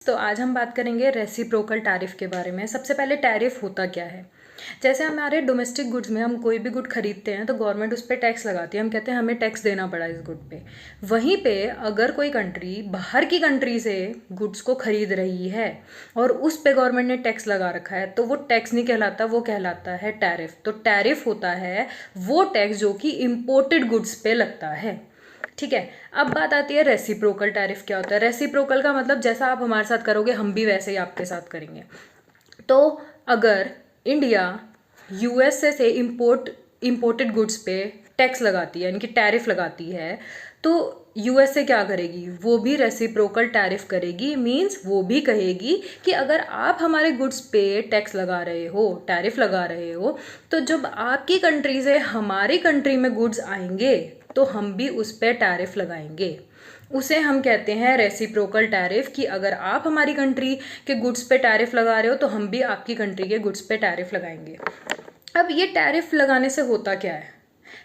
तो आज हम बात करेंगे रेसिप्रोकल टैरिफ के बारे में। सबसे पहले टैरिफ होता क्या है। जैसे हमारे डोमेस्टिक गुड्स में हम कोई भी गुड खरीदते हैं तो गवर्नमेंट उस पर टैक्स लगाती है। हम कहते हैं हमें टैक्स देना पड़ा इस गुड पे। वहीं पे अगर कोई कंट्री बाहर की कंट्री से गुड्स को खरीद रही है और उस पे गवर्नमेंट ने टैक्स लगा रखा है तो वो टैक्स नहीं कहलाता, वो कहलाता है टैरिफ। तो टैरिफ होता है वो टैक्स जो कि इम्पोर्टेड गुड्स पे लगता है। ठीक है, अब बात आती है रेसिप्रोकल टैरिफ क्या होता है। रेसिप्रोकल का मतलब जैसा आप हमारे साथ करोगे हम भी वैसे ही आपके साथ करेंगे। तो अगर इंडिया यूएसए से इम्पोर्टेड गुड्स पे टैक्स लगाती है, यानी कि टैरिफ लगाती है, तो यूएसए क्या करेगी, वो भी रेसिप्रोकल टैरिफ करेगी। मींस वो भी कहेगी कि अगर आप हमारे गुड्स पे टैक्स लगा रहे हो, टैरिफ लगा रहे हो, तो जब आपकी कंट्री से हमारी कंट्री में गुड्स आएंगे तो हम भी उस पर टैरिफ लगाएंगे। उसे हम कहते हैं रेसिप्रोकल टैरिफ, कि अगर आप हमारी कंट्री के गुड्स पे टैरिफ लगा रहे हो तो हम भी आपकी कंट्री के गुड्स पे टैरिफ लगाएंगे। अब ये टैरिफ लगाने से होता क्या है।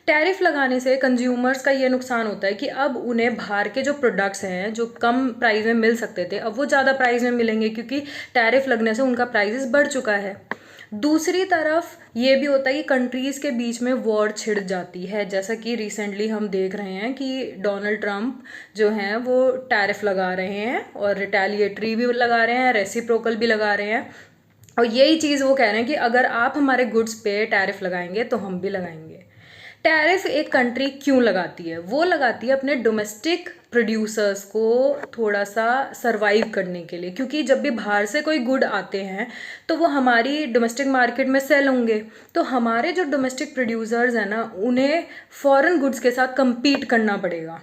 टैरिफ लगाने से कंज्यूमर्स का ये नुकसान होता है कि अब उन्हें बाहर के जो प्रोडक्ट्स हैं जो कम प्राइस में मिल सकते थे, अब वो ज़्यादा प्राइस में मिलेंगे क्योंकि टैरिफ लगने से उनका प्राइसेस बढ़ चुका है। दूसरी तरफ ये भी होता है कि कंट्रीज़ के बीच में वॉर छिड़ जाती है। जैसा कि रिसेंटली हम देख रहे हैं कि डोनाल्ड ट्रंप जो हैं वो टैरिफ लगा रहे हैं और रिटेलिएटरी भी लगा रहे हैं, रेसिप्रोकल भी लगा रहे हैं। और यही चीज़ वो कह रहे हैं कि अगर आप हमारे गुड्स पे टैरिफ लगाएंगे तो हम भी लगाएंगे। टैरिफ एक कंट्री क्यों लगाती है, वो लगाती है अपने डोमेस्टिक प्रोड्यूसर्स को थोड़ा सा सरवाइव करने के लिए, क्योंकि जब भी बाहर से कोई गुड आते हैं तो वो हमारी डोमेस्टिक मार्केट में सेल होंगे। तो हमारे जो डोमेस्टिक प्रोड्यूसर्स हैं ना, उन्हें फॉरेन गुड्स के साथ compete करना पड़ेगा।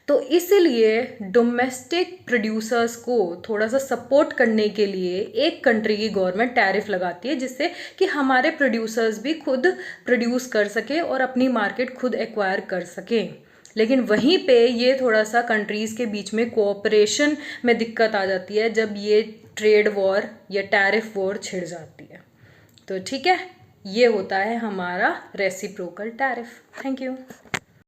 तो इसलिए डोमेस्टिक प्रोड्यूसर्स को थोड़ा सा सपोर्ट करने के लिए एक कंट्री की गवर्नमेंट टैरिफ लगाती है, जिससे कि हमारे प्रोड्यूसर्स भी खुद प्रोड्यूस कर सके और अपनी मार्केट खुद एक्वायर कर सकें। लेकिन वहीं पे ये थोड़ा सा कंट्रीज़ के बीच में कोऑपरेशन में दिक्कत आ जाती है जब ये ट्रेड वॉर या टैरिफ वॉर छिड़ जाती है। तो ठीक है, ये होता है हमारा रेसिप्रोकल टैरिफ। Thank you.